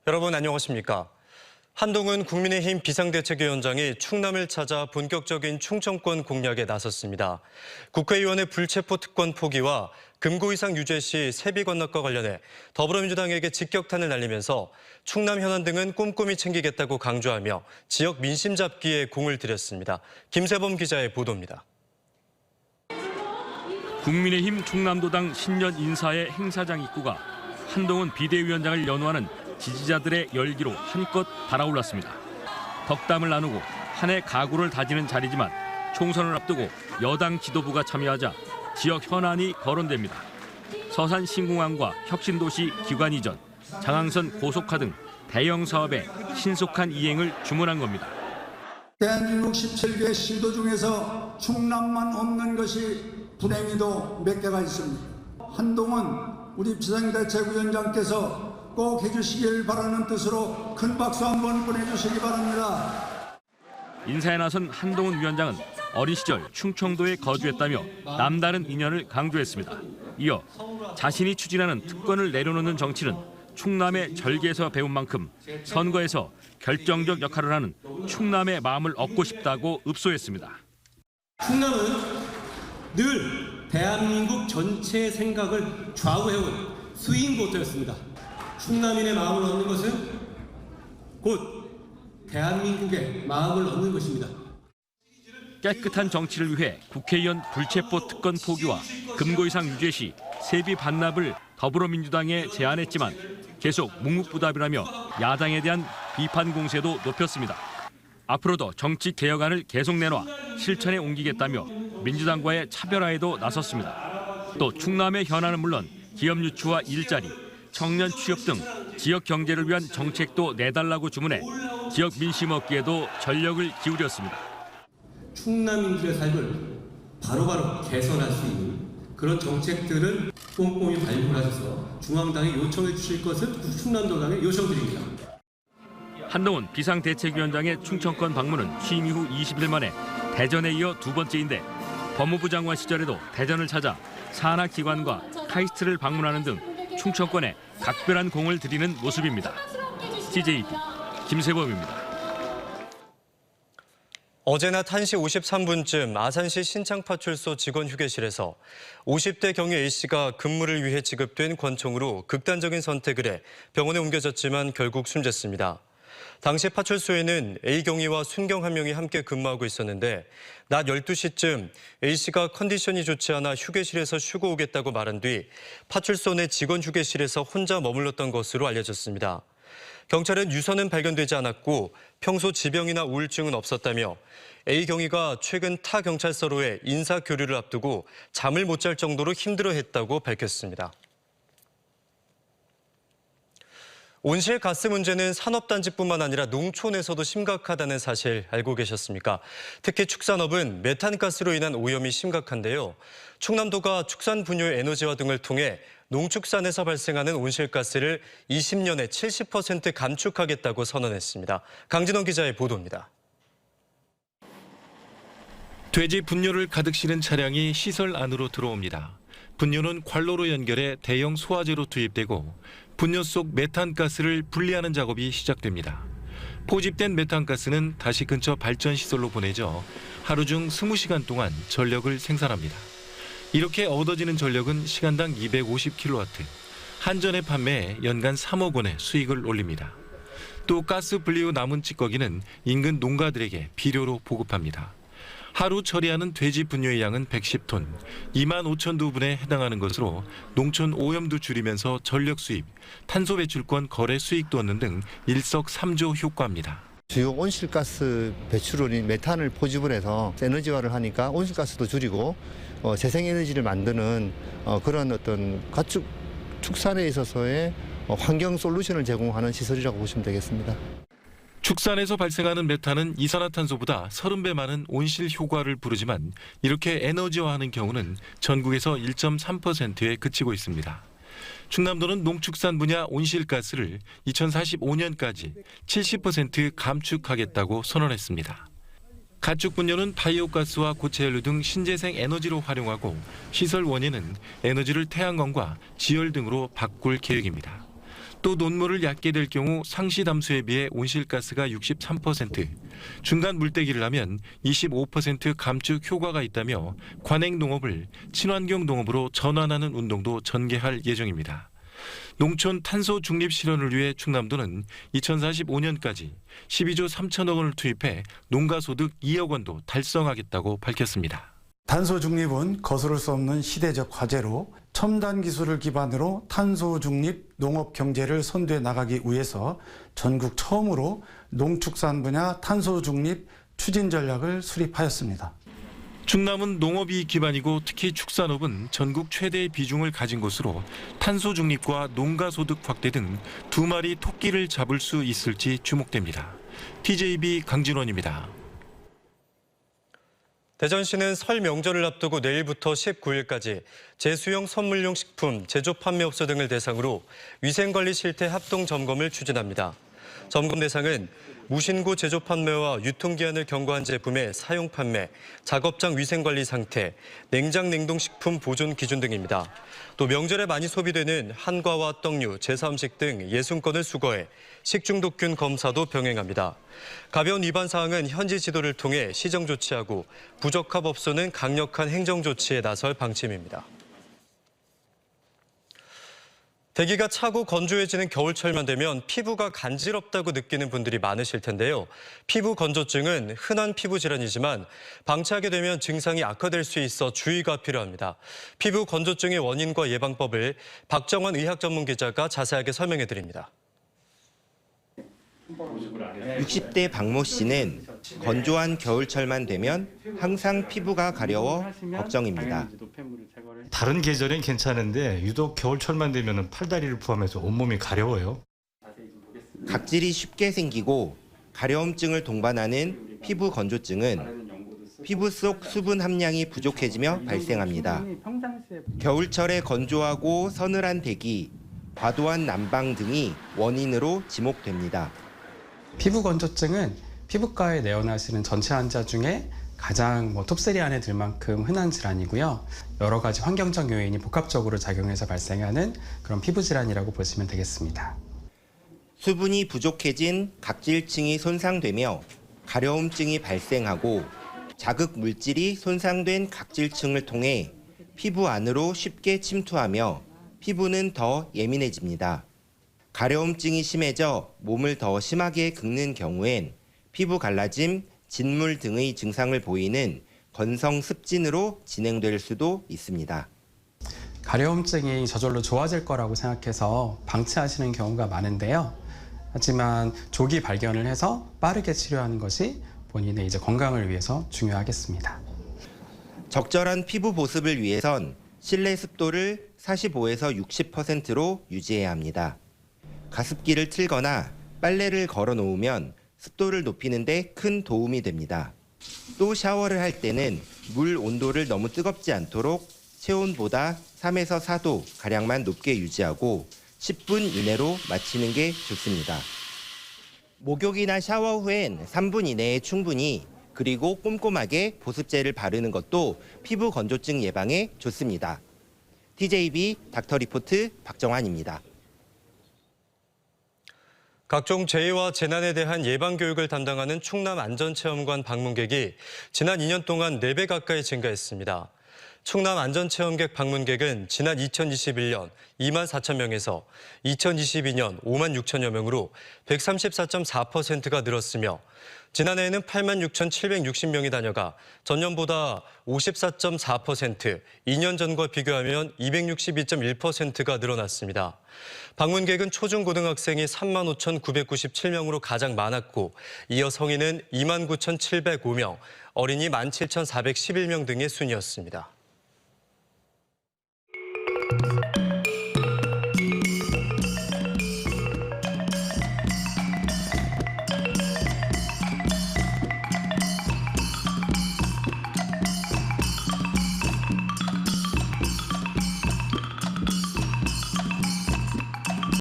여러분 안녕하십니까? 한동훈 국민의힘 비상대책위원장이 충남을 찾아 본격적인 충청권 공략에 나섰습니다. 국회의원의 불체포 특권 포기와 금고 이상 유죄 시 세비 건널과 관련해 더불어민주당에게 직격탄을 날리면서 충남 현안 등은 꼼꼼히 챙기겠다고 강조하며 지역 민심 잡기에 공을 들였습니다. 김세범 기자의 보도입니다. 국민의힘 충남도당 신년 인사의 행사장 입구가 한동훈 비대위원장을 연호하는 지지자들의 열기로 한껏 달아올랐습니다. 덕담을 나누고 한 해 가구를 다지는 자리지만 총선을 앞두고 여당 지도부가 참여하자 지역 현안이 거론됩니다. 서산 신공항과 혁신도시 기관 이전, 장항선 고속화 등 대형 사업의 신속한 이행을 주문한 겁니다. 대한민국 17개 시도 중에서 충남만 없는 것이 불행히도 몇 개가 있습니다. 한동훈 우리 비상대책위원장께서 꼭 해주시길 바라는 뜻으로 큰 박수 한번 보내주시기 바랍니다. 인사에 나선 한동훈 위원장은 어린 시절 충청도에 거주했다며 남다른 인연을 강조했습니다. 이어 자신이 추진하는 특권을 내려놓는 정치는 충남의 절개에서 배운 만큼 선거에서 결정적 역할을 하는 충남의 마음을 얻고 싶다고 읍소했습니다. 충남은 늘 대한민국 전체의 생각을 좌우해온 스윙보트였습니다. 충남인의 마음을 얻는 것은 곧 대한민국의 마음을 얻는 것입니다. 깨끗한 정치를 위해 국회의원 불체포 특권 포기와 금고 이상 유죄 시 세비 반납을 더불어민주당에 제안했지만 계속 묵묵부답이라며 야당에 대한 비판 공세도 높였습니다. 앞으로도 정치 개혁안을 계속 내놔 실천에 옮기겠다며 민주당과의 차별화에도 나섰습니다. 또 충남의 현안은 물론 기업 유치와 일자리, 청년 취업 등 지역 경제를 위한 정책도 내달라고 주문해 지역 민심 얻기에도 전력을 기울였습니다. 충남인들의 삶을 바로바로 개선할 수 있는 그런 정책들을 꼼꼼히 발굴하셔서 중앙당에 요청해 주실 것을 충남도당에 요청드립니다. 한동훈 비상대책위원장의 충청권 방문은 취임 이후 20일 만에 대전에 이어 두 번째인데 법무부 장관 시절에도 대전을 찾아 산하기관과 카이스트를 방문하는 등 충청권에 각별한 공을 들이는 모습입니다. CJB 김세범입니다. 어제 낮 1시 53분쯤 아산시 신창파출소 직원 휴게실에서 50대 경위 A씨가 근무를 위해 지급된 권총으로 극단적인 선택을 해 병원에 옮겨졌지만 결국 숨졌습니다. 당시 파출소에는 A 경위와 순경 한 명이 함께 근무하고 있었는데 낮 12시쯤 A씨가 컨디션이 좋지 않아 휴게실에서 쉬고 오겠다고 말한 뒤 파출소 내 직원 휴게실에서 혼자 머물렀던 것으로 알려졌습니다. 경찰은 유서는 발견되지 않았고 평소 지병이나 우울증은 없었다며 A 경위가 최근 타 경찰서로의 인사 교류를 앞두고 잠을 못 잘 정도로 힘들어했다고 밝혔습니다. 온실가스 문제는 산업단지뿐만 아니라 농촌에서도 심각하다는 사실 알고 계셨습니까? 특히 축산업은 메탄가스로 인한 오염이 심각한데요. 충남도가 축산 분유 에너지화 등을 통해 농축산에서 발생하는 온실가스를 20년에 70% 감축하겠다고 선언했습니다. 강진원 기자의 보도입니다. 돼지 분뇨를 가득 실은 차량이 시설 안으로 들어옵니다. 분뇨는 관로로 연결해 대형 소화제로 투입되고 분뇨 속 메탄가스를 분리하는 작업이 시작됩니다. 포집된 메탄가스는 다시 근처 발전시설로 보내져 하루 중 20시간 동안 전력을 생산합니다. 이렇게 얻어지는 전력은 시간당 250kW, 한전에 판매해 연간 3억 원의 수익을 올립니다. 또 가스 분리 후 남은 찌꺼기는 인근 농가들에게 비료로 보급합니다. 하루 처리하는 돼지 분뇨의 양은 110톤, 2만 5천 두분에 해당하는 것으로 농촌 오염도 줄이면서 전력 수입, 탄소 배출권 거래 수익도 얻는 등 일석삼조 효과입니다. 주요 온실가스 배출원인 메탄을 포집을 해서 에너지화를 하니까 온실가스도 줄이고 재생에너지를 만드는 그런 어떤 가축 축산에 있어서의 환경 솔루션을 제공하는 시설이라고 보시면 되겠습니다. 축산에서 발생하는 메탄은 이산화탄소보다 30배 많은 온실 효과를 부르지만 이렇게 에너지화하는 경우는 전국에서 1.3%에 그치고 있습니다. 충남도는 농축산 분야 온실가스를 2045년까지 70% 감축하겠다고 선언했습니다. 가축 분뇨는 바이오가스와 고체연료 등 신재생 에너지로 활용하고 시설 원인은 에너지를 태양광과 지열 등으로 바꿀 계획입니다. 또 논물을 얕게 될 경우 상시 담수에 비해 온실가스가 63%, 중간 물떼기를 하면 25% 감축 효과가 있다며 관행 농업을 친환경 농업으로 전환하는 운동도 전개할 예정입니다. 농촌 탄소 중립 실현을 위해 충남도는 2045년까지 12조 3천억 원을 투입해 농가소득 2억 원도 달성하겠다고 밝혔습니다. 탄소 중립은 거스를 수 없는 시대적 과제로 첨단 기술을 기반으로 탄소 중립 농업 경제를 선도해 나가기 위해서 전국 처음으로 농축산 분야 탄소 중립 추진 전략을 수립하였습니다. 충남은 농업이 기반이고 특히 축산업은 전국 최대의 비중을 가진 곳으로 탄소 중립과 농가 소득 확대 등 두 마리 토끼를 잡을 수 있을지 주목됩니다. TJB 강진원입니다. 대전시는 설 명절을 앞두고 내일부터 19일까지 제수용 선물용 식품 제조 판매업소 등을 대상으로 위생관리 실태 합동 점검을 추진합니다. 점검 대상은 무신고 제조 판매와 유통기한을 경과한 제품의 사용 판매, 작업장 위생관리 상태, 냉장 냉동식품 보존 기준 등입니다. 또 명절에 많이 소비되는 한과와 떡류, 제사음식 등 60건을 수거해 식중독균 검사도 병행합니다. 가벼운 위반 사항은 현지 지도를 통해 시정 조치하고 부적합 업소는 강력한 행정 조치에 나설 방침입니다. 대기가 차고 건조해지는 겨울철만 되면 피부가 간지럽다고 느끼는 분들이 많으실 텐데요. 피부 건조증은 흔한 피부 질환이지만 방치하게 되면 증상이 악화될 수 있어 주의가 필요합니다. 피부 건조증의 원인과 예방법을 박정환 의학 전문 기자가 자세하게 설명해 드립니다. 60대 박모 씨는 건조한 겨울철만 되면 항상 피부가 가려워 걱정입니다. 다른 계절엔 괜찮은데 유독 겨울철만 되면 팔다리를 포함해서 온몸이 가려워요. 각질이 쉽게 생기고 가려움증을 동반하는 피부 건조증은 피부 속 수분 함량이 부족해지며 발생합니다. 겨울철에 건조하고 서늘한 대기, 과도한 난방 등이 원인으로 지목됩니다. 피부 건조증은 피부과에 내원하시는 전체 환자 중에 가장 톱3 안에 들 만큼 흔한 질환이고요. 여러 가지 환경적 요인이 복합적으로 작용해서 발생하는 그런 피부 질환이라고 보시면 되겠습니다. 수분이 부족해진 각질층이 손상되며 가려움증이 발생하고 자극 물질이 손상된 각질층을 통해 피부 안으로 쉽게 침투하며 피부는 더 예민해집니다. 가려움증이 심해져 몸을 더 심하게 긁는 경우엔 피부 갈라짐, 진물 등의 증상을 보이는 건성 습진으로 진행될 수도 있습니다. 가려움증이 저절로 좋아질 거라고 생각해서 방치하시는 경우가 많은데요. 하지만 조기 발견을 해서 빠르게 치료하는 것이 본인의 건강을 위해서 중요하겠습니다. 적절한 피부 보습을 위해선 실내 습도를 45에서 60%로 유지해야 합니다. 가습기를 틀거나 빨래를 걸어 놓으면 습도를 높이는 데 큰 도움이 됩니다. 또 샤워를 할 때는 물 온도를 너무 뜨겁지 않도록 체온보다 3에서 4도 가량만 높게 유지하고 10분 이내로 마치는 게 좋습니다. 목욕이나 샤워 후엔 3분 이내에 충분히 그리고 꼼꼼하게 보습제를 바르는 것도 피부 건조증 예방에 좋습니다. TJB 닥터리포트 박정환입니다. 각종 재해와 재난에 대한 예방교육을 담당하는 충남안전체험관 방문객이 지난 2년 동안 4배 가까이 증가했습니다. 충남안전체험객 방문객은 지난 2021년 2만 4천 명에서 2022년 5만 6천여 명으로 134.4%가 늘었으며 지난해에는 8만 6,760명이 다녀가 전년보다 54.4%, 2년 전과 비교하면 262.1%가 늘어났습니다. 방문객은 초중고등학생이 3만 5,997명으로 가장 많았고 이어 성인은 2만 9,705명, 어린이 17,411명 등의 순이었습니다.